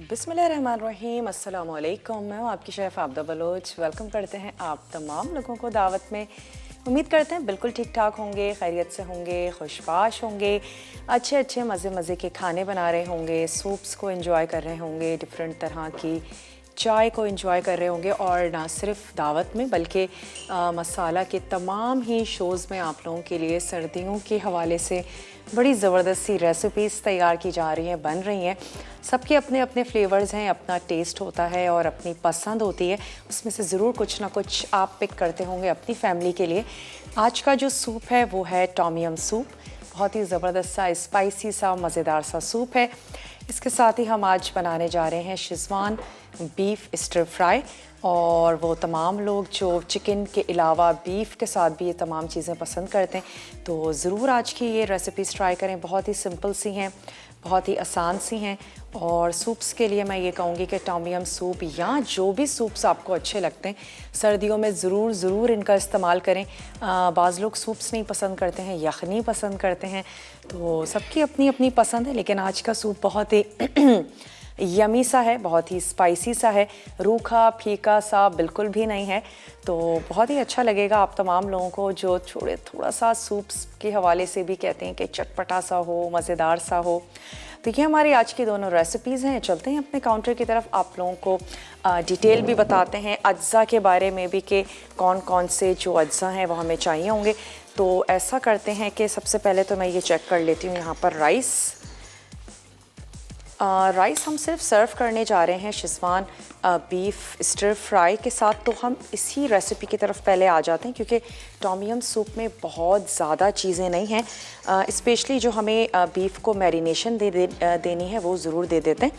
बिस्मिल्लाहिर्रहमानिर्रहीम, अस्सलाम वालेकुम। मैं हूँ आपकी शेफ़ आबदा बलोच। वेलकम करते हैं आप तमाम लोगों को दावत में। उम्मीद करते हैं बिल्कुल ठीक ठाक होंगे, खैरियत से होंगे, खुशबाश होंगे, अच्छे अच्छे मज़े मज़े के खाने बना रहे होंगे, सूप्स को एंजॉय कर रहे होंगे, डिफरेंट तरह की चाय को एंजॉय कर रहे होंगे। और ना सिर्फ दावत में बल्कि मसाला के तमाम ही शोज़ में आप लोगों के लिए सर्दियों के हवाले से बड़ी ज़बरदस्त सी रेसिपीज़ तैयार की जा रही हैं, बन रही हैं। सबके अपने अपने फ्लेवर्स हैं, अपना टेस्ट होता है और अपनी पसंद होती है। उसमें से ज़रूर कुछ ना कुछ आप पिक करते होंगे अपनी फैमिली के लिए। आज का जो सूप है वो है टॉम यम सूप। बहुत ही ज़बरदस्त सा स्पाइसी सा मज़ेदार सा सूप है। इसके साथ ही हम आज बनाने जा रहे हैं शेज़वान बीफ स्टर फ्राई। और वो तमाम लोग जो चिकन के अलावा बीफ के साथ भी ये तमाम चीज़ें पसंद करते हैं तो ज़रूर आज की ये रेसिपीज़ ट्राई करें। बहुत ही सिंपल सी हैं, बहुत ही आसान सी हैं। और सूप्स के लिए मैं ये कहूँगी कि टॉम यम सूप या जो भी सूप्स आपको अच्छे लगते हैं सर्दियों में ज़रूर इनका इस्तेमाल करें। बाज़ लोग सूप्स नहीं पसंद करते हैं, यखनी पसंद करते हैं, तो सबकी अपनी अपनी पसंद है। लेकिन आज का सूप बहुत ही यमी सा है, बहुत ही स्पाइसी सा है, रूखा फीका सा बिल्कुल भी नहीं है। तो बहुत ही अच्छा लगेगा आप तमाम लोगों को जो थोड़ा सा सूप्स के हवाले से भी कहते हैं कि चटपटा सा हो, मज़ेदार सा हो। तो ये हमारी आज की दोनों रेसिपीज़ हैं। चलते हैं अपने काउंटर की तरफ, आप लोगों को डिटेल भी बताते हैं अज्जा के बारे में भी कि कौन कौन से जो अज्जा हैं वो हमें चाहिए होंगे। तो ऐसा करते हैं कि सबसे पहले तो मैं ये चेक कर लेती हूँ यहाँ पर राइस हम सिर्फ सर्व करने जा रहे हैं शेज़वान बीफ स्टर फ्राई के साथ। तो हम इसी रेसिपी की तरफ पहले आ जाते हैं क्योंकि टॉम यम सूप में बहुत ज़्यादा चीज़ें नहीं हैं। स्पेशली जो हमें बीफ को मैरिनेशन देनी है वो ज़रूर दे देते हैं।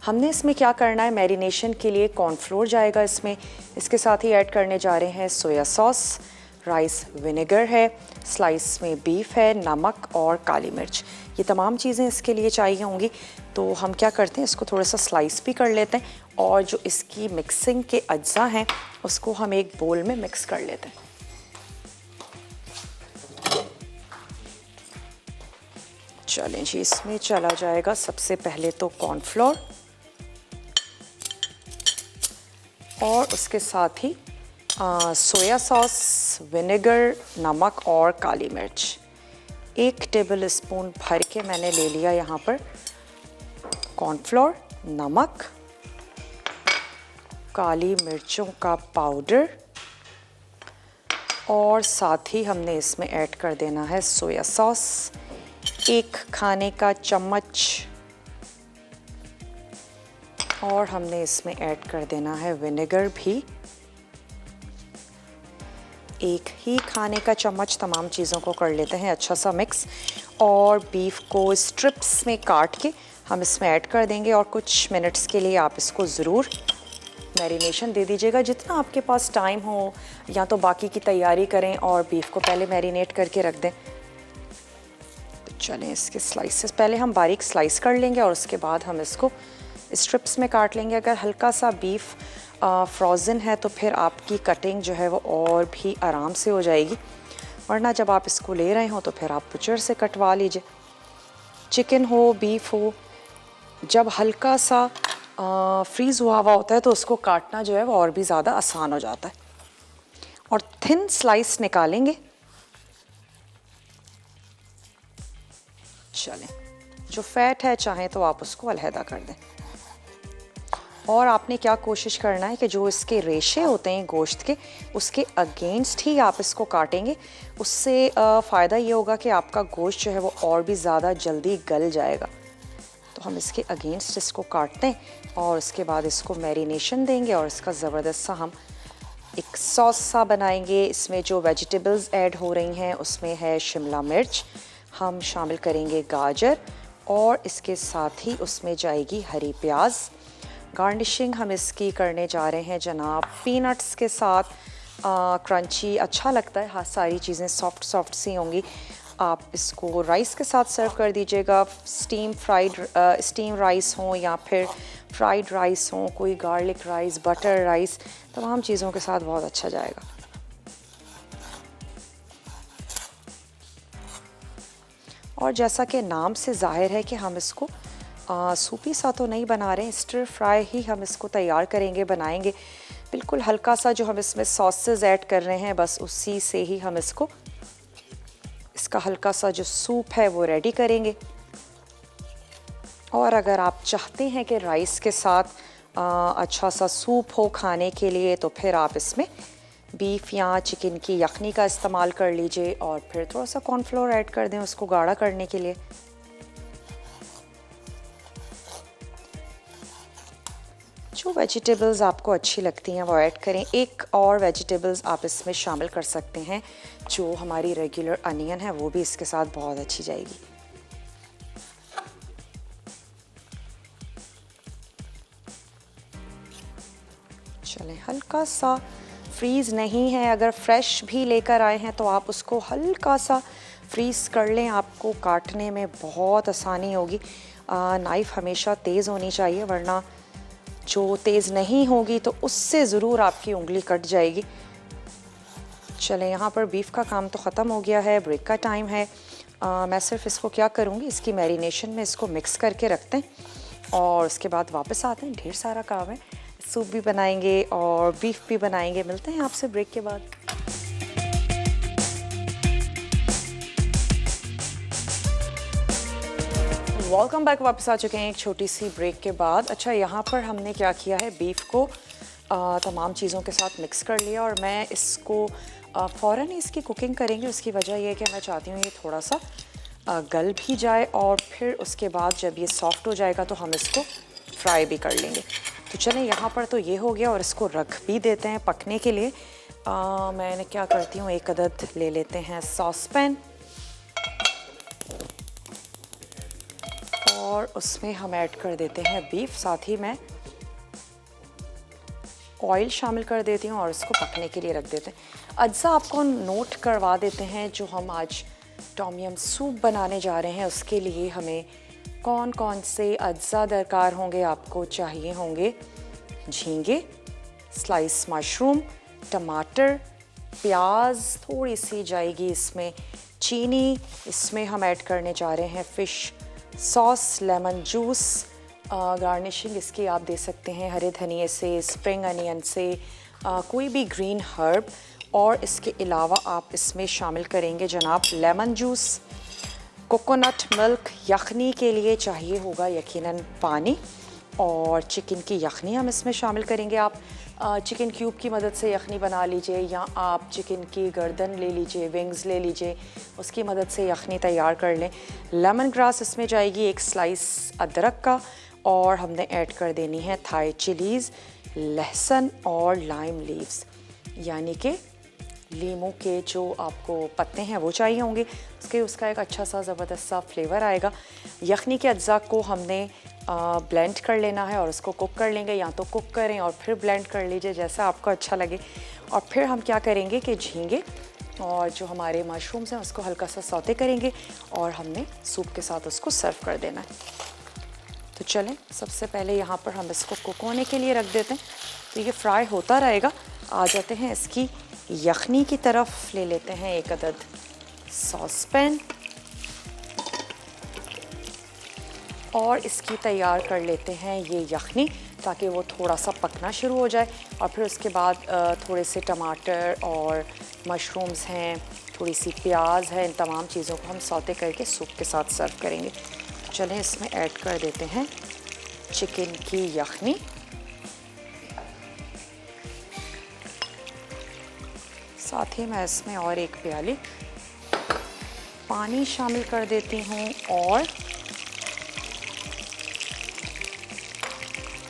हमने इसमें क्या करना है, मैरिनेशन के लिए कॉर्नफ्लोर जाएगा इसमें। इसके साथ ही ऐड करने जा रहे हैं सोया सॉस, राइस विनेगर है, स्लाइस में बीफ है, नमक और काली मिर्च। ये तमाम चीज़ें इसके लिए चाहिए होंगी। तो हम क्या करते हैं, इसको थोड़ा सा स्लाइस भी कर लेते हैं और जो इसकी मिक्सिंग के अज्जा हैं उसको हम एक बोल में मिक्स कर लेते हैं। चलें जी, इसमें चला जाएगा सबसे पहले तो कॉर्नफ्लोर और उसके साथ ही सोया सॉस, विनेगर, नमक और काली मिर्च। 1 टेबल स्पून भर के मैंने ले लिया यहाँ पर कॉर्नफ्लोर, नमक, काली मिर्चों का पाउडर और साथ ही हमने इसमें ऐड कर देना है सोया सॉस 1 खाने का चम्मच और हमने इसमें ऐड कर देना है विनेगर भी 1 ही खाने का चम्मच। तमाम चीज़ों को कर लेते हैं अच्छा सा मिक्स और बीफ को स्ट्रिप्स में काट के हम इसमें ऐड कर देंगे और कुछ मिनट्स के लिए आप इसको ज़रूर मैरिनेशन दे दीजिएगा। जितना आपके पास टाइम हो, या तो बाकी की तैयारी करें और बीफ को पहले मैरिनेट करके रख दें। तो चलें, इसके स्लाइसेस पहले हम बारीक स्लाइस कर लेंगे और उसके बाद हम इसको स्ट्रिप्स में काट लेंगे। अगर हल्का सा बीफ फ्रोज़न है तो फिर आपकी कटिंग जो है वो और भी आराम से हो जाएगी, वरना जब आप इसको ले रहे हो तो फिर आप बुचर से कटवा लीजिए। चिकन हो, बीफ हो, जब हल्का सा फ्रीज़ हुआ होता है तो उसको काटना जो है वो और भी ज़्यादा आसान हो जाता है। और थिन स्लाइस निकालेंगे। चलें, जो फैट है चाहे तो आप उसको अलहदा कर दें। और आपने क्या कोशिश करना है कि जो इसके रेशे होते हैं गोश्त के, उसके अगेंस्ट ही आप इसको काटेंगे। उससे फ़ायदा ये होगा कि आपका गोश्त जो है वो और भी ज़्यादा जल्दी गल जाएगा। तो हम इसके अगेंस्ट इसको काटते हैं और उसके बाद इसको मैरिनेशन देंगे और इसका ज़बरदस्त सा हम एक सॉस सा बनाएंगे। इसमें जो वेजिटेबल्स ऐड हो रही हैं उसमें है शिमला मिर्च, हम शामिल करेंगे गाजर और इसके साथ ही उसमें जाएगी हरी प्याज। गार्निशिंग हम इसकी करने जा रहे हैं जनाब पीनट्स के साथ। क्रंची अच्छा लगता है, हाँ, सारी चीज़ें सॉफ्ट सी होंगी। आप इसको राइस के साथ सर्व कर दीजिएगा। स्टीम राइस हो या फिर फ्राइड राइस हो, कोई गार्लिक राइस, बटर राइस, तमाम चीज़ों के साथ बहुत अच्छा जाएगा। और जैसा कि नाम से जाहिर है कि हम इसको सूपी सा तो नहीं बना रहे हैं, स्टर फ्राई ही हम इसको तैयार करेंगे, बनाएंगे। बिल्कुल हल्का सा जो हम इसमें सॉसेस ऐड कर रहे हैं, बस उसी से ही हम इसका हल्का सा जो सूप है वो रेडी करेंगे। और अगर आप चाहते हैं कि राइस के साथ अच्छा सा सूप हो खाने के लिए, तो फिर आप इसमें बीफ या चिकन की यखनी का इस्तेमाल कर लीजिए और फिर थोड़ा सा कॉर्नफ्लोर ऐड कर दें उसको गाढ़ा करने के लिए। जो वेजिटेबल्स आपको अच्छी लगती हैं वो ऐड करें। एक और वेजिटेबल्स आप इसमें शामिल कर सकते हैं, जो हमारी रेगुलर अनियन है, वो भी इसके साथ बहुत अच्छी जाएगी। चलें, हल्का सा फ्रीज़ नहीं है, अगर फ्रेश भी लेकर आए हैं तो आप उसको हल्का सा फ्रीज़ कर लें, आपको काटने में बहुत आसानी होगी। नाइफ़ हमेशा तेज़ होनी चाहिए, वरना जो तेज़ नहीं होगी तो उससे ज़रूर आपकी उंगली कट जाएगी। चलें, यहाँ पर बीफ का काम तो ख़त्म हो गया है, ब्रेक का टाइम है। मैं सिर्फ इसको क्या करूँगी, इसकी मैरिनेशन में इसको मिक्स करके रखते हैं और उसके बाद वापस आते हैं। ढेर सारा काम है, सूप भी बनाएंगे और बीफ भी बनाएंगे। मिलते हैं आपसे ब्रेक के बाद। वेलकम बैक, वापस आ चुके हैं एक छोटी सी ब्रेक के बाद। अच्छा, यहाँ पर हमने क्या किया है, बीफ को तमाम चीज़ों के साथ मिक्स कर लिया और मैं इसको फ़ौरन ही इसकी कुकिंग करेंगे। उसकी वजह यह है कि मैं चाहती हूँ ये थोड़ा सा गल भी जाए और फिर उसके बाद जब ये सॉफ्ट हो जाएगा तो हम इसको फ्राई भी कर लेंगे। तो चलें, यहाँ पर तो ये हो गया और इसको रख भी देते हैं पकने के लिए। मैंने क्या करती हूँ, एक अदद ले लेते हैं सॉस पैन और उसमें हम ऐड कर देते हैं बीफ। साथ ही मैं ऑयल शामिल कर देती हूँ और इसको पकने के लिए रख देते हैं। अज्जा आपको नोट करवा देते हैं, जो हम आज टॉम यम सूप बनाने जा रहे हैं उसके लिए हमें कौन कौन से अज्जा दरकार होंगे। आपको चाहिए होंगे झींगे, स्लाइस मशरूम, टमाटर, प्याज थोड़ी सी जाएगी इसमें, चीनी, इसमें हम ऐड करने जा रहे हैं fish sauce, lemon juice. Garnishing इसकी आप दे सकते हैं हरे धनिए से, स्प्रिंग अनियन से, कोई भी ग्रीन हर्ब। और इसके अलावा आप इसमें शामिल करेंगे जनाब लेमन जूस, कोकोनट मिल्क। यखनी के लिए चाहिए होगा यकीनन पानी और चिकन की यखनी हम इसमें शामिल करेंगे। आप चिकन क्यूब की मदद से यखनी बना लीजिए या आप चिकन की गर्दन ले लीजिए, विंग्स ले लीजिए, उसकी मदद से यखनी तैयार कर लें। लेमन ग्रास इसमें जाएगी, एक स्लाइस अदरक का, और हमने ऐड कर देनी है थाई चिलीज़, लहसुन और लाइम लीव्स, यानी कि लीमू के जो आपको पत्ते हैं वो चाहिए होंगे। उसका एक अच्छा सा ज़बरदस्त सा फ्लेवर आएगा। यखनी के अज्जा को हमने ब्लेंड कर लेना है और उसको कुक कर लेंगे, या तो कुक करें और फिर ब्लेंड कर लीजिए, जैसा आपको अच्छा लगे। और फिर हम क्या करेंगे कि झींगे और जो हमारे मशरूम्स हैं उसको हल्का सा सौते करेंगे और हमने सूप के साथ उसको सर्व कर देना है। तो चलें, सबसे पहले यहाँ पर हम इसको कुक होने के लिए रख देते हैं, तो ये फ्राई होता रहेगा। आ जाते हैं इसकी यखनी की तरफ। ले लेते हैं एक अदद सॉस पैन और इसकी तैयार कर लेते हैं ये यखनी, ताकि वो थोड़ा सा पकना शुरू हो जाए। और फिर उसके बाद थोड़े से टमाटर और मशरूम्स हैं, थोड़ी सी प्याज है, इन तमाम चीज़ों को हम सौते करके सूप के साथ सर्व करेंगे। चलें, इसमें ऐड कर देते हैं चिकन की यखनी, साथ ही मैं इसमें और एक प्याली पानी शामिल कर देती हूँ और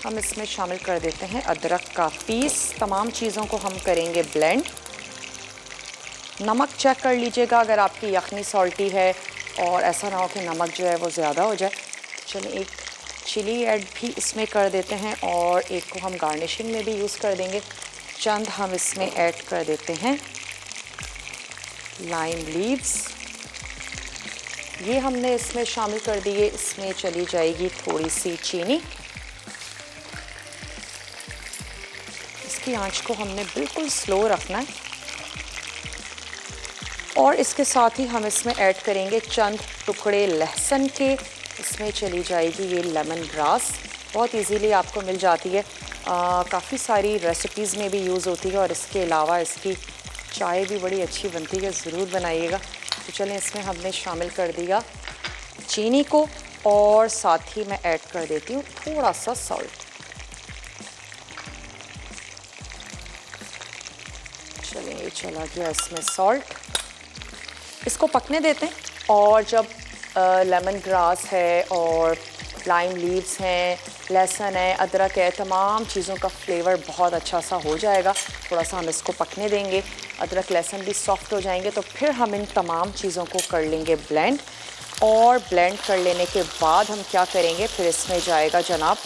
हम इसमें शामिल कर देते हैं अदरक का पीस। तमाम चीज़ों को हम करेंगे ब्लेंड। नमक चेक कर लीजिएगा अगर आपकी यखनी सॉल्टी है, और ऐसा ना हो कि नमक जो है वो ज़्यादा हो जाए। चलिए, एक चिली ऐड भी इसमें कर देते हैं और एक को हम गार्निशिंग में भी यूज़ कर देंगे। चंद हम इसमें ऐड कर देते हैं लाइम लीव्स, ये हमने इसमें शामिल कर दिए। इसमें चली जाएगी थोड़ी सी चीनी। इसकी आंच को हमने बिल्कुल स्लो रखना है और इसके साथ ही हम इसमें ऐड करेंगे चंद टुकड़े लहसुन के, इसमें चली जाएगी ये लेमन ग्रास, बहुत इजीली आपको मिल जाती है, काफ़ी सारी रेसिपीज़ में भी यूज़ होती है और इसके अलावा इसकी चाय भी बड़ी अच्छी बनती है, ज़रूर बनाइएगा। तो चलें, इसमें हमने शामिल कर दिया चीनी को और साथ ही मैं ऐड कर देती हूँ थोड़ा सा सॉल्ट। चलिए, ये चला गया इसमें सॉल्ट। इसको पकने देते हैं और जब लेमन ग्रास है और लाइम लीव्स हैं, लहसुन है, अदरक है, तमाम चीज़ों का फ्लेवर बहुत अच्छा सा हो जाएगा। थोड़ा सा हम इसको पकने देंगे, अदरक लहसुन भी सॉफ्ट हो जाएंगे, तो फिर हम इन तमाम चीज़ों को कर लेंगे ब्लेंड। और ब्लेंड कर लेने के बाद हम क्या करेंगे, फिर इसमें जाएगा जनाब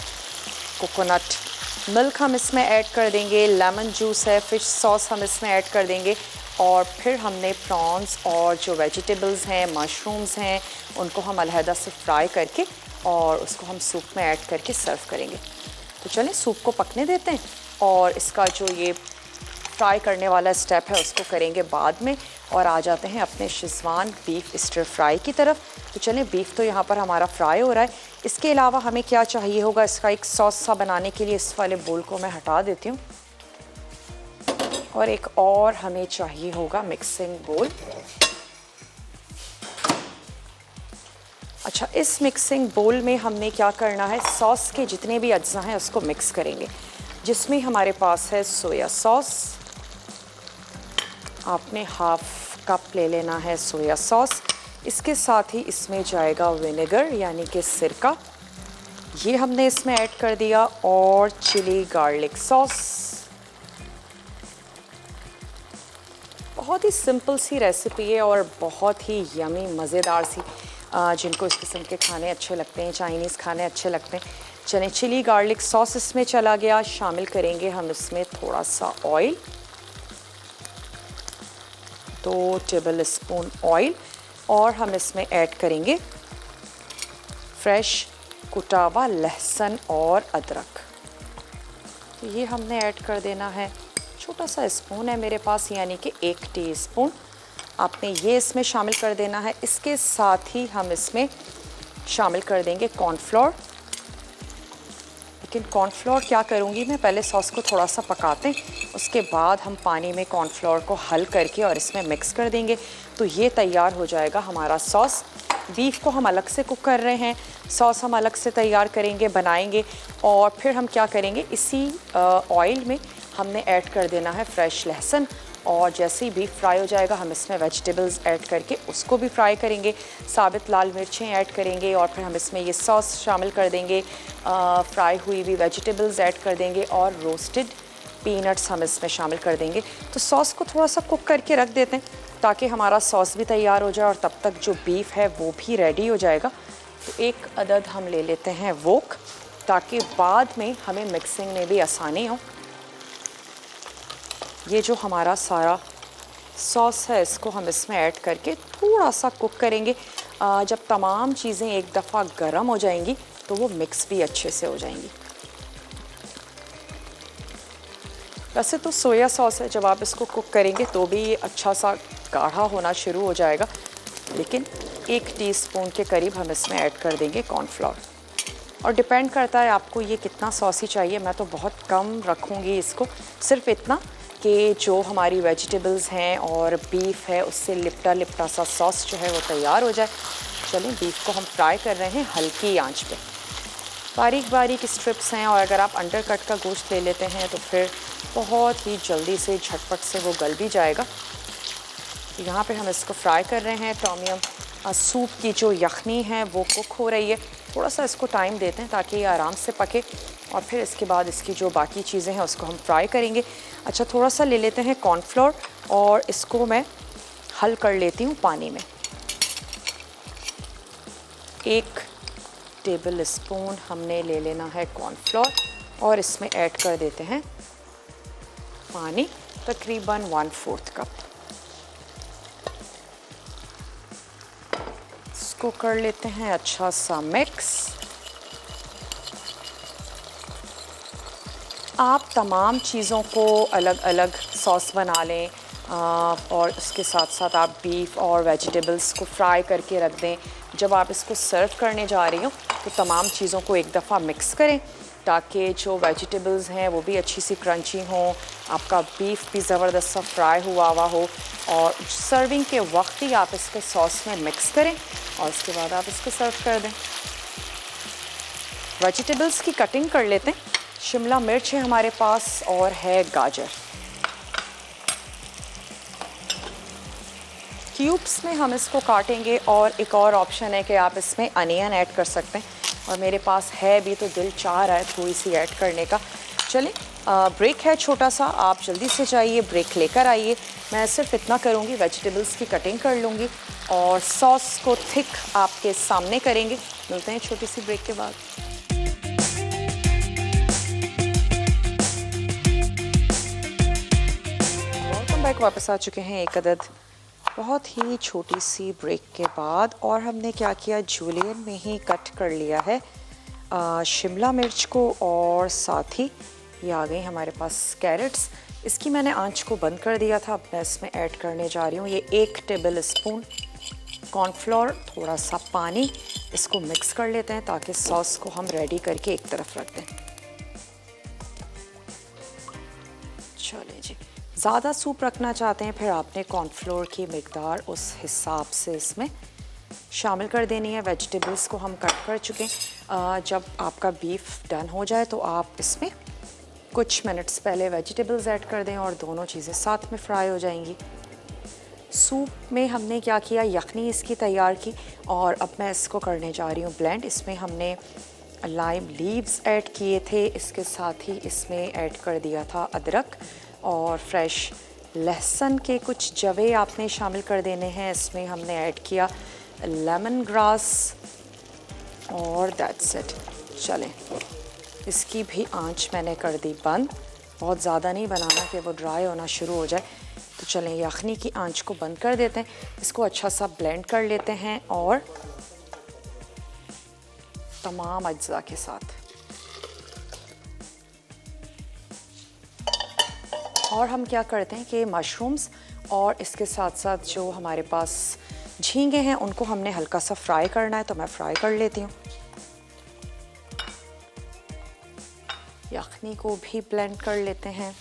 कोकोनट मिल्क, हम इसमें ऐड कर देंगे, लेमन जूस है, फ़िश सॉस हम इसमें ऐड कर देंगे और फिर हमने प्रॉन्स और जो वेजिटेबल्स हैं, मशरूम्स हैं, उनको हम अलहदा से फ्राई करके और उसको हम सूप में ऐड करके सर्व करेंगे। तो चलें, सूप को पकने देते हैं और इसका जो ये फ्राई करने वाला स्टेप है उसको करेंगे बाद में और आ जाते हैं अपने शेज़वान बीफ स्टर फ्राई की तरफ। तो चलें, बीफ तो यहाँ पर हमारा फ्राई हो रहा है। इसके अलावा हमें क्या चाहिए होगा, इसका एक सॉस सा बनाने के लिए इस वाले बोल को मैं हटा देती हूँ और एक और हमें चाहिए होगा मिक्सिंग बोल। अच्छा, इस मिक्सिंग बोल में हमने क्या करना है, सॉस के जितने भी अज्जा हैं उसको मिक्स करेंगे, जिसमें हमारे पास है सोया सॉस। आपने हाफ कप ले लेना है सोया सॉस। इसके साथ ही इसमें जाएगा विनेगर यानी कि सिरका, ये हमने इसमें ऐड कर दिया, और चिली गार्लिक सॉस। बहुत ही सिंपल सी रेसिपी है और बहुत ही यमी मज़ेदार सी, जिनको इस किस्म के खाने अच्छे लगते हैं, चाइनीज़ खाने अच्छे लगते हैं। चलें, चिली गार्लिक सॉस इसमें चला गया। शामिल करेंगे हम इसमें थोड़ा सा ऑयल, 2 टेबल स्पून ऑयल, और हम इसमें ऐड करेंगे फ्रेश कुटा हुआ लहसुन और अदरक। तो ये हमने ऐड कर देना है, छोटा सा स्पून है मेरे पास, यानी कि 1 टीस्पून आपने ये इसमें शामिल कर देना है। इसके साथ ही हम इसमें शामिल कर देंगे कॉर्नफ्लोर। लेकिन कॉर्नफ्लोर क्या करूँगी मैं, पहले सॉस को थोड़ा सा पकाते हैं, उसके बाद हम पानी में कॉर्नफ्लोर को हल करके और इसमें मिक्स कर देंगे। तो ये तैयार हो जाएगा हमारा सॉस। बीफ को हम अलग से कुक कर रहे हैं, सॉस हम अलग से तैयार करेंगे, बनाएंगे, और फिर हम क्या करेंगे, इसी ऑयल में हमने ऐड कर देना है फ्रेश लहसुन, और जैसे ही बीफ फ्राई हो जाएगा हम इसमें वेजिटेबल्स ऐड करके उसको भी फ्राई करेंगे, साबित लाल मिर्चें ऐड करेंगे, और फिर हम इसमें ये सॉस शामिल कर देंगे, फ्राई हुई भी वेजिटेबल्स ऐड कर देंगे, और रोस्टेड पीनट्स हम इसमें शामिल कर देंगे। तो सॉस को थोड़ा सा कुक करके रख देते हैं ताकि हमारा सॉस भी तैयार हो जाए और तब तक जो बीफ है वो भी रेडी हो जाएगा। तो एक अदद हम ले लेते हैं वोक, ताकि बाद में हमें मिक्सिंग में भी आसानी हो। ये जो हमारा सारा सॉस है इसको हम इसमें ऐड करके थोड़ा सा कुक करेंगे। जब तमाम चीज़ें एक दफ़ा गर्म हो जाएंगी तो वो मिक्स भी अच्छे से हो जाएंगी। वैसे तो सोया सॉस है, जब आप इसको कुक करेंगे तो भी ये अच्छा सा गाढ़ा होना शुरू हो जाएगा, लेकिन 1 टीस्पून के करीब हम इसमें ऐड कर देंगे कॉर्नफ्लोर। और डिपेंड करता है आपको ये कितना सॉसी चाहिए, मैं तो बहुत कम रखूँगी इसको, सिर्फ इतना कि जो हमारी वेजिटेबल्स हैं और बीफ है उससे लिपटा लिपटा सा सॉस जो है वो तैयार हो जाए। चलें, बीफ को हम फ्राई कर रहे हैं हल्की आंच पे, बारीक बारीक स्ट्रिप्स हैं, और अगर आप अंडर कट का गोश्त ले लेते हैं तो फिर बहुत ही जल्दी से झटपट से वो गल भी जाएगा। तो यहाँ पे हम इसको फ्राई कर रहे हैं। टॉम यम सूप की जो यखनी है वो कुक हो रही है, थोड़ा सा इसको टाइम देते हैं ताकि ये आराम से पके, और फिर इसके बाद इसकी जो बाकी चीज़ें हैं उसको हम फ्राई करेंगे। अच्छा, थोड़ा सा ले लेते हैं कॉर्नफ्लोर और इसको मैं हल कर लेती हूँ पानी में। 1 टेबल स्पून हमने ले लेना है कॉर्नफ्लोर और इसमें ऐड कर देते हैं पानी, तकरीबन 1/4 कप। इसको कर लेते हैं अच्छा सा मिक्स। आप तमाम चीज़ों को अलग अलग सॉस बना लें, और उसके साथ साथ आप बीफ और वेजिटेबल्स को फ्राई करके रख दें। जब आप इसको सर्व करने जा रही हो तो तमाम चीज़ों को एक दफ़ा मिक्स करें ताकि जो वेजिटेबल्स हैं वो भी अच्छी सी क्रंची हों, आपका बीफ भी ज़बरदस्त सा फ्राई हुआ हो, और सर्विंग के वक्त ही आप इसके सॉस में मिक्स करें और उसके बाद आप इसको सर्व कर दें। वेजिटेबल्स की कटिंग कर लेते हैं। शिमला मिर्च है हमारे पास और है गाजर। क्यूब्स में हम इसको काटेंगे, और एक और ऑप्शन है कि आप इसमें अनियन ऐड कर सकते हैं, और मेरे पास है भी तो दिल चाह रहा है थोड़ी सी ऐड करने का। चलें, ब्रेक है छोटा सा, आप जल्दी से जाइए, ब्रेक लेकर आइए। मैं सिर्फ इतना करूँगी, वेजिटेबल्स की कटिंग कर लूँगी और सॉस को थिक आपके सामने करेंगे। मिलते हैं छोटी सी ब्रेक के बाद। वेलकम बैक, वापस आ चुके हैं एक अदद बहुत ही छोटी सी ब्रेक के बाद, और हमने क्या किया, जूलियन में ही कट कर लिया है शिमला मिर्च को, और साथ ही ये आ गई हमारे पास कैरेट्स। इसकी मैंने आंच को बंद कर दिया था। अब मैं इसमें ऐड करने जा रही हूँ ये 1 टेबल स्पून कॉर्नफ्लोर, थोड़ा सा पानी। इसको मिक्स कर लेते हैं ताकि सॉस को हम रेडी करके एक तरफ रख दें। चलिए जी, ज़्यादा सूप रखना चाहते हैं फिर आपने कॉर्नफ्लोर की मिकदार उस हिसाब से इसमें शामिल कर देनी है। वेजिटेबल्स को हम कट कर चुके हैं। जब आपका बीफ डन हो जाए तो आप इसमें कुछ मिनट्स पहले वेजिटेबल्स ऐड कर दें और दोनों चीज़ें साथ में फ्राई हो जाएंगी। सूप में हमने क्या किया, यखनी इसकी तैयार की, और अब मैं इसको करने जा रही हूँ ब्लेंड। इसमें हमने लाइम लीव्स ऐड किए थे, इसके साथ ही इसमें ऐड कर दिया था अदरक और फ्रेश लहसुन के कुछ जवे आपने शामिल कर देने हैं। इसमें हमने ऐड किया लेमन ग्रास, और दैट्स इट। चलें, इसकी भी आंच मैंने कर दी बंद। बहुत ज़्यादा नहीं बनाना कि वो ड्राई होना शुरू हो जाए। तो चलें, यखनी की आंच को बंद कर देते हैं। इसको अच्छा सा ब्लेंड कर लेते हैं और तमाम अज्जा के साथ। और हम क्या करते हैं कि मशरूम्स और इसके साथ साथ जो हमारे पास झींगे हैं उनको हमने हल्का सा फ्राई करना है, तो मैं फ्राई कर लेती हूँ। यखनी को भी ब्लेंड कर लेते हैं।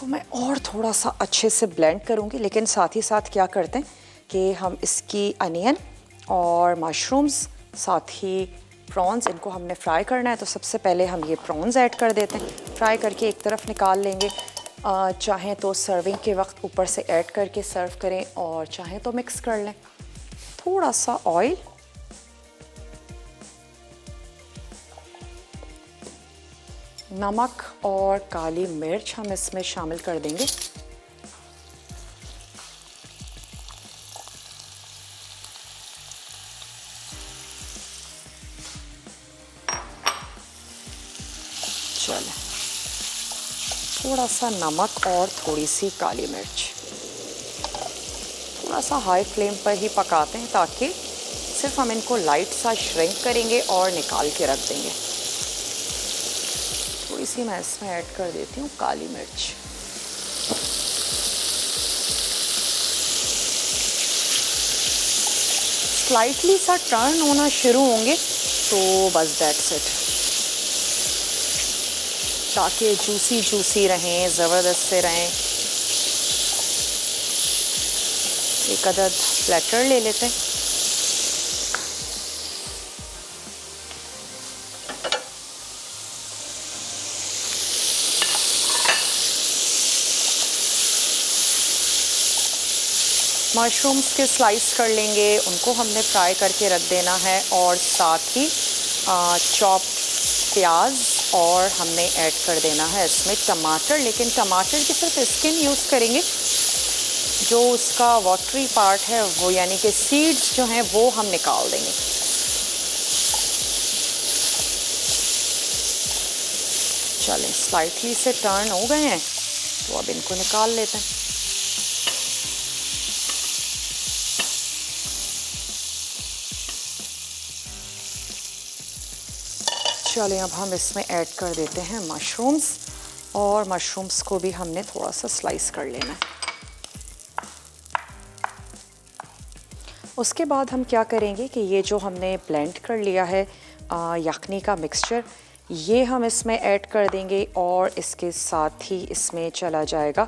मैं और थोड़ा सा अच्छे से ब्लेंड करूँगी, लेकिन साथ ही साथ क्या करते हैं कि हम इसकी अनियन और मशरूम्स, साथ ही प्रॉन्स, इनको हमने फ्राई करना है। तो सबसे पहले हम ये प्रॉन्स ऐड कर देते हैं, फ्राई करके एक तरफ निकाल लेंगे। चाहें तो सर्विंग के वक्त ऊपर से ऐड करके सर्व करें, और चाहें तो मिक्स कर लें। थोड़ा सा ऑयल, नमक और काली मिर्च हम इसमें शामिल कर देंगे। चलें, थोड़ा सा नमक और थोड़ी सी काली मिर्च, थोड़ा सा हाई फ्लेम पर ही पकाते हैं ताकि सिर्फ हम इनको लाइट सा श्रिंक करेंगे और निकाल के रख देंगे। थोड़ी सी मैं इसमें ऐड कर देती हूँ काली मिर्च। स्लाइटली सा टर्न होना शुरू होंगे तो बस दैट्स इट, ताकि जूसी जूसी रहें, ज़बरदस्त से रहें। एक अदद प्लेटर ले लेते हैं। मशरूम्स के स्लाइस कर लेंगे, उनको हमने फ्राई करके रख देना है, और साथ ही चॉप प्याज, और हमने ऐड कर देना है इसमें टमाटर। लेकिन टमाटर की सिर्फ स्किन यूज़ करेंगे, जो उसका वाटरी पार्ट है वो यानी कि सीड्स जो हैं वो हम निकाल देंगे। चलें, स्लाइटली से टर्न हो गए हैं तो अब इनको निकाल लेते हैं। चलें, अब हम इसमें ऐड कर देते हैं मशरूम्स, और मशरूम्स को भी हमने थोड़ा सा स्लाइस कर लेना है। उसके बाद हम क्या करेंगे कि ये जो हमने ब्लेंड कर लिया है यखनी का मिक्सचर, ये हम इसमें ऐड कर देंगे, और इसके साथ ही इसमें चला जाएगा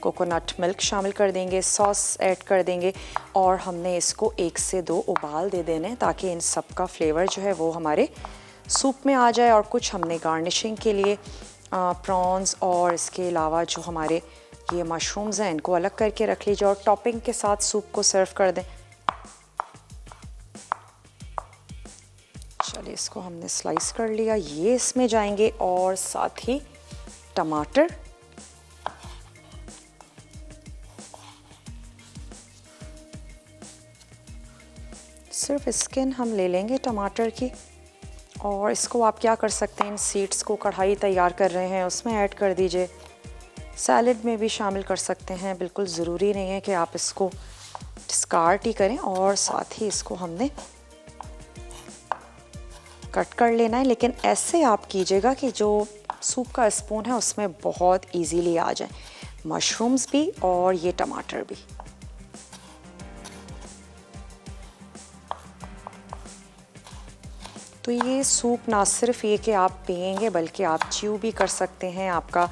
कोकोनट मिल्क शामिल कर देंगे, सॉस ऐड कर देंगे, और हमने इसको 1 से 2 उबाल दे देने ताकि इन सब का फ्लेवर जो है वो हमारे सूप में आ जाए। और कुछ हमने गार्निशिंग के लिए प्रॉन्स और इसके अलावा जो हमारे ये मशरूम्स हैं इनको अलग करके रख लीजिए, और टॉपिंग के साथ सूप को सर्व कर दें। चलिए, इसको हमने स्लाइस कर लिया, ये इसमें जाएंगे, और साथ ही टमाटर, सिर्फ स्किन हम ले लेंगे टमाटर की, और इसको आप क्या कर सकते हैं, इन सीड्स को कढ़ाई तैयार कर रहे हैं उसमें ऐड कर दीजिए, सैलेड में भी शामिल कर सकते हैं, बिल्कुल ज़रूरी नहीं है कि आप इसको डिस्कार्ड ही करें। और साथ ही इसको हमने कट कर लेना है, लेकिन ऐसे आप कीजिएगा कि जो सूप का स्पून है उसमें बहुत इजीली आ जाए मशरूम्स भी और ये टमाटर भी। तो ये सूप ना सिर्फ ये कि आप पिएंगे बल्कि आप च्यू भी कर सकते हैं, आपका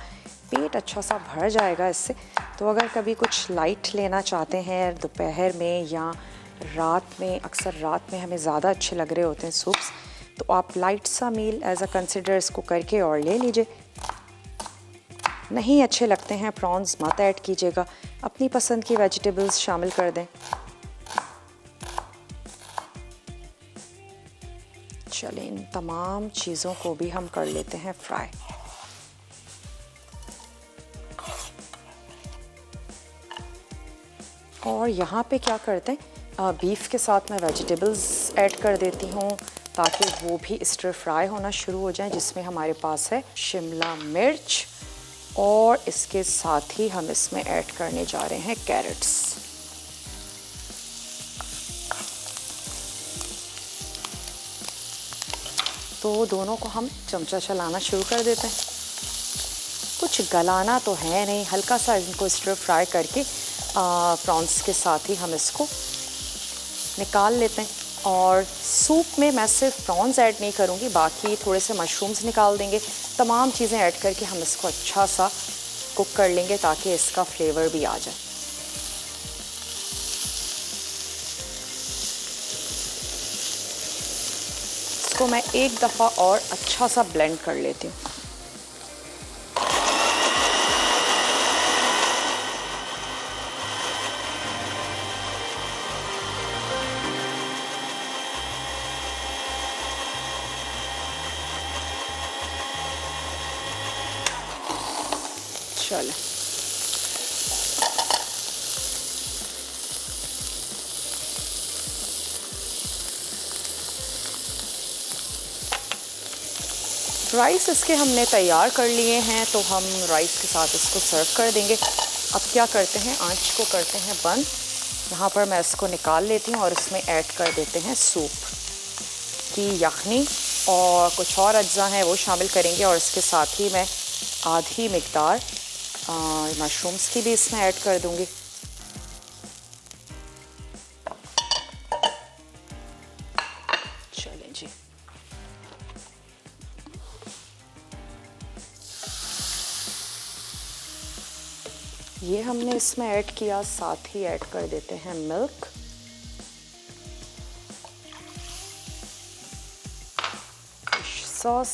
पेट अच्छा सा भर जाएगा इससे। तो अगर कभी कुछ लाइट लेना चाहते हैं दोपहर में या रात में, अक्सर रात में हमें ज़्यादा अच्छे लग रहे होते हैं सूप्स, तो आप लाइट सा मील एज अ कंसिडर इसको करके और ले लीजिए। नहीं अच्छे लगते हैं प्रॉन्स मत ऐड कीजिएगा, अपनी पसंद की वेजिटेबल्स शामिल कर दें। चलें, इन तमाम चीज़ों को भी हम कर लेते हैं फ्राई। और यहाँ पे क्या करते हैं, बीफ के साथ मैं वेजिटेबल्स ऐड कर देती हूँ ताकि वो भी स्टर फ्राई होना शुरू हो जाए, जिसमें हमारे पास है शिमला मिर्च, और इसके साथ ही हम इसमें ऐड करने जा रहे हैं कैरेट्स। तो दोनों को हम चमचा चलाना शुरू कर देते हैं। कुछ गलाना तो है नहीं, हल्का सा इनको स्टर फ्राई करके प्रॉन्स के साथ ही हम इसको निकाल लेते हैं। और सूप में मैं सिर्फ प्रॉन्स ऐड नहीं करूँगी, बाकी थोड़े से मशरूम्स निकाल देंगे, तमाम चीज़ें ऐड करके हम इसको अच्छा सा कुक कर लेंगे ताकि इसका फ्लेवर भी आ जाए। इसको मैं एक दफ़ा और अच्छा सा ब्लेंड कर लेती हूँ। चलो, राइस इसके हमने तैयार कर लिए हैं, तो हम राइस के साथ इसको सर्व कर देंगे। अब क्या करते हैं, आंच को करते हैं बंद। यहाँ पर मैं इसको निकाल लेती हूँ और इसमें ऐड कर देते हैं सूप की यखनी, और कुछ और अज्जा हैं वो शामिल करेंगे, और इसके साथ ही मैं आधी मिकदार मशरूम्स की भी इसमें ऐड कर दूँगी। चलें जी, ये हमने इसमें ऐड किया, साथ ही ऐड कर देते हैं मिल्क, फिश सॉस,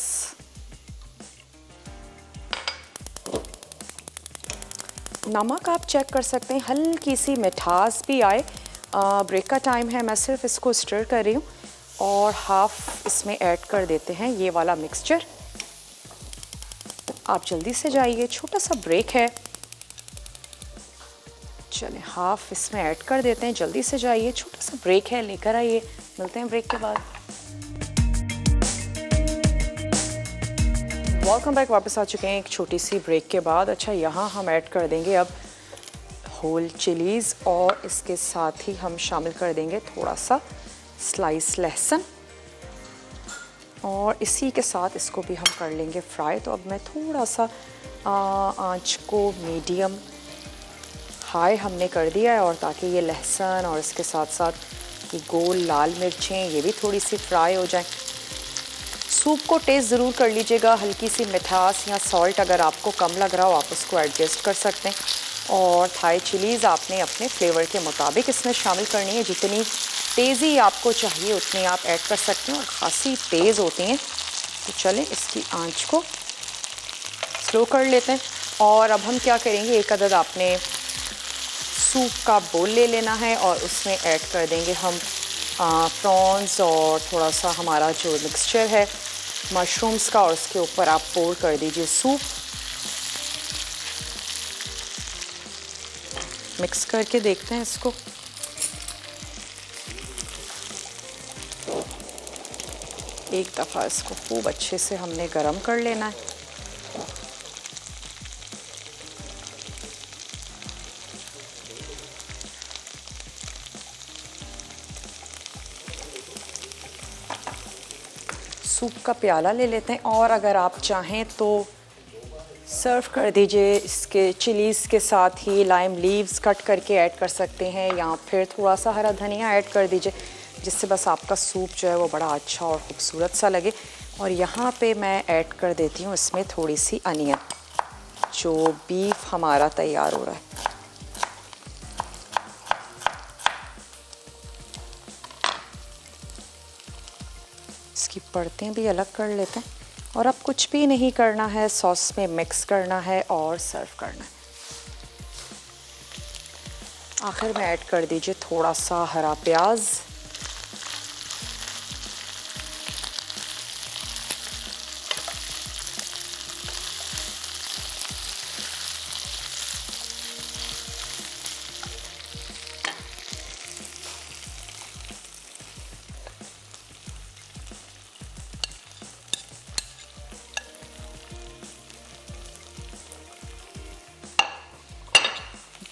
नमक आप चेक कर सकते हैं, हल्की सी मिठास भी आए। ब्रेक का टाइम है, मैं सिर्फ इसको स्टर कर रही हूँ, और हाफ इसमें ऐड कर देते हैं ये वाला मिक्सचर। आप जल्दी से जाइए, छोटा सा ब्रेक है। चलें हाफ इसमें ऐड कर देते हैं। जल्दी से जाइए, छोटा सा ब्रेक है, लेकर आइए। मिलते हैं ब्रेक के बाद। वेलकम बैक, वापस आ चुके हैं एक छोटी सी ब्रेक के बाद। अच्छा, यहाँ हम ऐड कर देंगे अब होल चिलीज़ और इसके साथ ही हम शामिल कर देंगे थोड़ा सा स्लाइस लहसुन और इसी के साथ इसको भी हम कर लेंगे फ्राई। तो अब मैं थोड़ा सा आंच को मीडियम हाई हमने कर दिया है, और ताकि ये लहसुन और इसके साथ साथ ये गोल लाल मिर्चें ये भी थोड़ी सी फ्राई हो जाएं। सूप को टेस्ट ज़रूर कर लीजिएगा, हल्की सी मिठास या सॉल्ट अगर आपको कम लग रहा हो आप उसको एडजस्ट कर सकते हैं। और थाई चिलीज़ आपने अपने फ्लेवर के मुताबिक इसमें शामिल करनी है, जितनी तेज़ी आपको चाहिए उतनी आप ऐड कर सकते हैं, और ख़ासी तेज़ होती हैं। तो चलें इसकी आंच को स्लो कर लेते हैं। और अब हम क्या करेंगे, एक अदद आपने सूप का बोल ले लेना है और उसमें ऐड कर देंगे हम प्रॉन्स और थोड़ा सा हमारा जो मिक्सचर है मशरूम्स का, और उसके ऊपर आप पोर कर दीजिए सूप। मिक्स करके देखते हैं इसको। एक दफ़ा इसको खूब अच्छे से हमने गरम कर लेना है। सूप का प्याला ले लेते हैं, और अगर आप चाहें तो सर्व कर दीजिए इसके चिलीज़ के साथ ही लाइम लीव्स कट करके ऐड कर सकते हैं, या फिर थोड़ा सा हरा धनिया ऐड कर दीजिए, जिससे बस आपका सूप जो है वो बड़ा अच्छा और ख़ूबसूरत सा लगे। और यहाँ पे मैं ऐड कर देती हूँ इसमें थोड़ी सी अनियन। जो बीफ हमारा तैयार हो रहा है, इसकी परतें भी अलग कर लेते हैं। और अब कुछ भी नहीं करना है, सॉस में मिक्स करना है और सर्व करना है। आखिर में ऐड कर दीजिए थोड़ा सा हरा प्याज,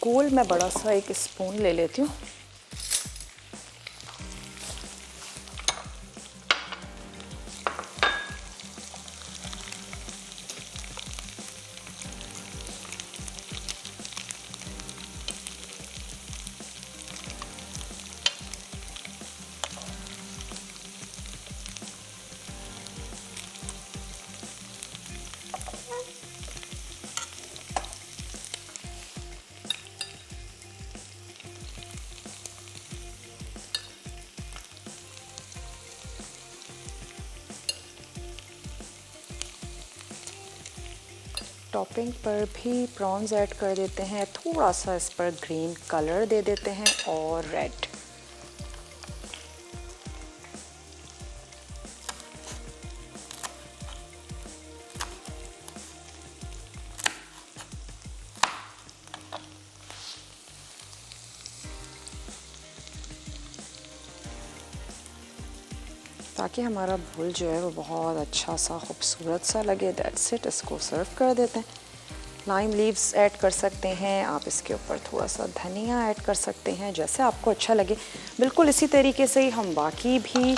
गोल मैं बड़ा सा एक स्पून ले लेती हूँ। टॉपिंग पर भी प्रॉन्स ऐड कर देते हैं, थोड़ा सा इस पर ग्रीन कलर दे देते हैं और रेड। ताकि हमारा बोल जो है वो बहुत अच्छा सा खूबसूरत सा लगे। दैट्स इट, इसको सर्व कर देते हैं। लाइम लीव्स ऐड कर सकते हैं आप, इसके ऊपर थोड़ा सा धनिया ऐड कर सकते हैं, जैसे आपको अच्छा लगे। बिल्कुल इसी तरीके से ही हम बाकी भी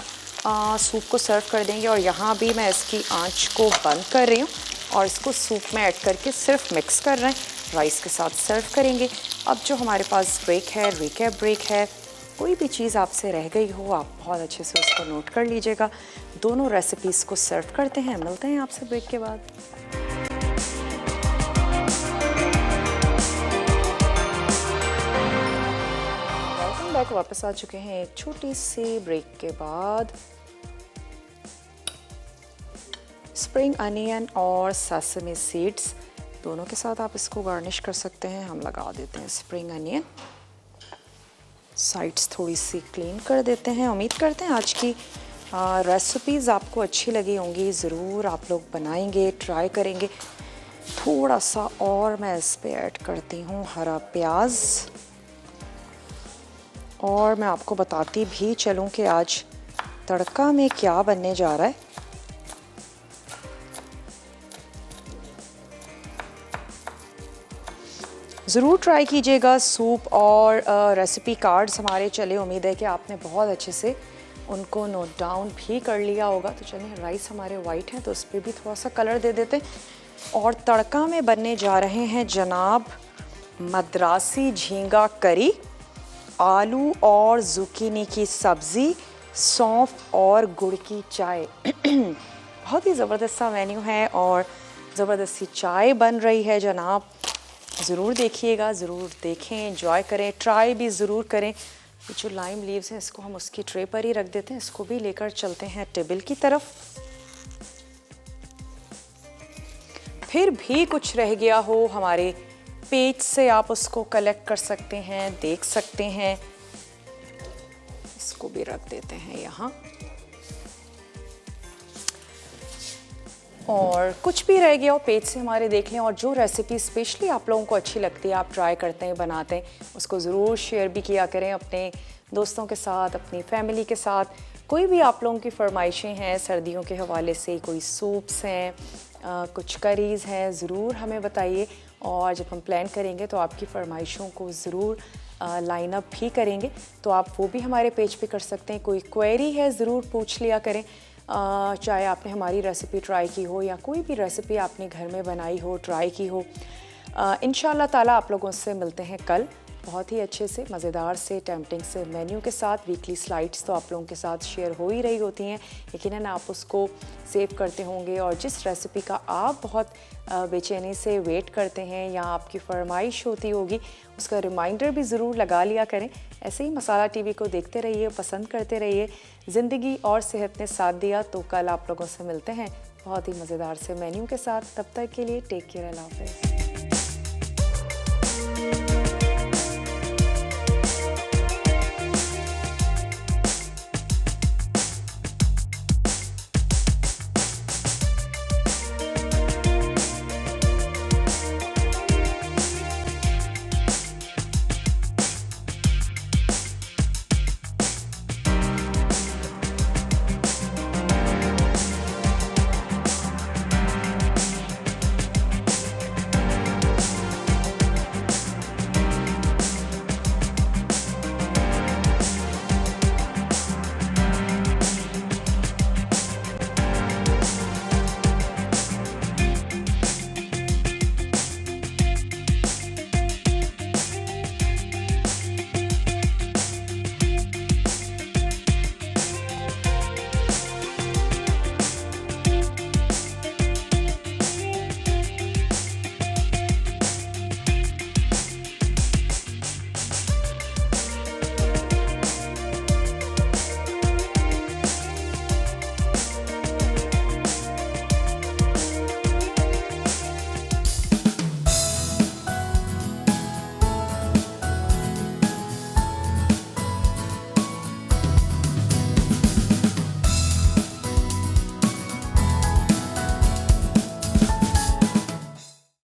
सूप को सर्व कर देंगे। और यहाँ भी मैं इसकी आंच को बंद कर रही हूँ और इसको सूप में ऐड करके सिर्फ मिक्स कर रहे हैं। राइस के साथ सर्व करेंगे। अब जो हमारे पास ब्रेक है, रिकैप ब्रेक है, कोई भी चीज़ आपसे रह गई हो आप बहुत अच्छे से उसको नोट कर लीजिएगा। दोनों रेसिपीज़ को सर्व करते हैं, मिलते हैं आपसे ब्रेक के बाद। वेलकम बैक, वापस आ चुके हैं एक छोटी सी ब्रेक के बाद। स्प्रिंग अनियन और सेसमी सीड्स दोनों के साथ आप इसको गार्निश कर सकते हैं। हम लगा देते हैं स्प्रिंग अनियन, साइड्स थोड़ी सी क्लीन कर देते हैं। उम्मीद करते हैं आज की रेसिपीज़ आपको अच्छी लगी होंगी। ज़रूर आप लोग बनाएंगे, ट्राई करेंगे। थोड़ा सा और मैं इस पे ऐड करती हूँ हरा प्याज और मैं आपको बताती भी चलूं कि आज तड़का में क्या बनने जा रहा है। ज़रूर ट्राई कीजिएगा। सूप और रेसिपी कार्ड्स हमारे चले, उम्मीद है कि आपने बहुत अच्छे से उनको नोट डाउन भी कर लिया होगा। तो चलिए, राइस हमारे वाइट हैं तो उस पर भी थोड़ा सा कलर दे देते हैं। और तड़का में बनने जा रहे हैं जनाब मद्रासी झींगा करी, आलू और जुकीनी की सब्ज़ी, सौंफ और गुड़ की चाय। बहुत ही ज़बरदस्त सा मेन्यू है और ज़बरदस्त सी चाय बन रही है जनाब। ज़रूर देखिएगा, ज़रूर देखें, एंजॉय करें, ट्राई भी ज़रूर करें। ये जो लाइम लीव्स हैं इसको हम उसकी ट्रे पर ही रख देते हैं, इसको भी लेकर चलते हैं टेबल की तरफ। फिर भी कुछ रह गया हो हमारे पेज से, आप उसको कलेक्ट कर सकते हैं, देख सकते हैं। इसको भी रख देते हैं यहाँ। और कुछ भी रह गया हो पेज से हमारे देख लें। और जो रेसिपी स्पेशली आप लोगों को अच्छी लगती है, आप ट्राई करते हैं, बनाते हैं, उसको ज़रूर शेयर भी किया करें अपने दोस्तों के साथ, अपनी फैमिली के साथ। कोई भी आप लोगों की फरमाइशें हैं सर्दियों के हवाले से, कोई सूप्स हैं, कुछ करीज़ हैं, ज़रूर हमें बताइए। और जब हम प्लान करेंगे तो आपकी फरमाइशों को ज़रूर लाइन अप भी करेंगे, तो आप वो भी हमारे पेज पे कर सकते हैं। कोई क्वेरी है ज़रूर पूछ लिया करें, चाहे आपने हमारी रेसिपी ट्राई की हो या कोई भी रेसिपी आपने घर में बनाई हो, ट्राई की हो। इंशाल्लाह ताला आप लोगों से मिलते हैं कल बहुत ही अच्छे से, मज़ेदार से, टेम्पटिंग से मेन्यू के साथ। वीकली स्लाइड्स तो आप लोगों के साथ शेयर हो ही रही होती हैं, यकीनन आप उसको सेव करते होंगे। और जिस रेसिपी का आप बहुत बेचैनी से वेट करते हैं या आपकी फरमाइश होती होगी, उसका रिमाइंडर भी ज़रूर लगा लिया करें। ऐसे ही मसाला टीवी को देखते रहिए, पसंद करते रहिए। ज़िंदगी और सेहत ने साथ दिया, तो कल आप लोगों से मिलते हैं बहुत ही मज़ेदार से मेन्यू के साथ। तब तक के लिए टेक केयर, अल्लाह हाफ़िज़।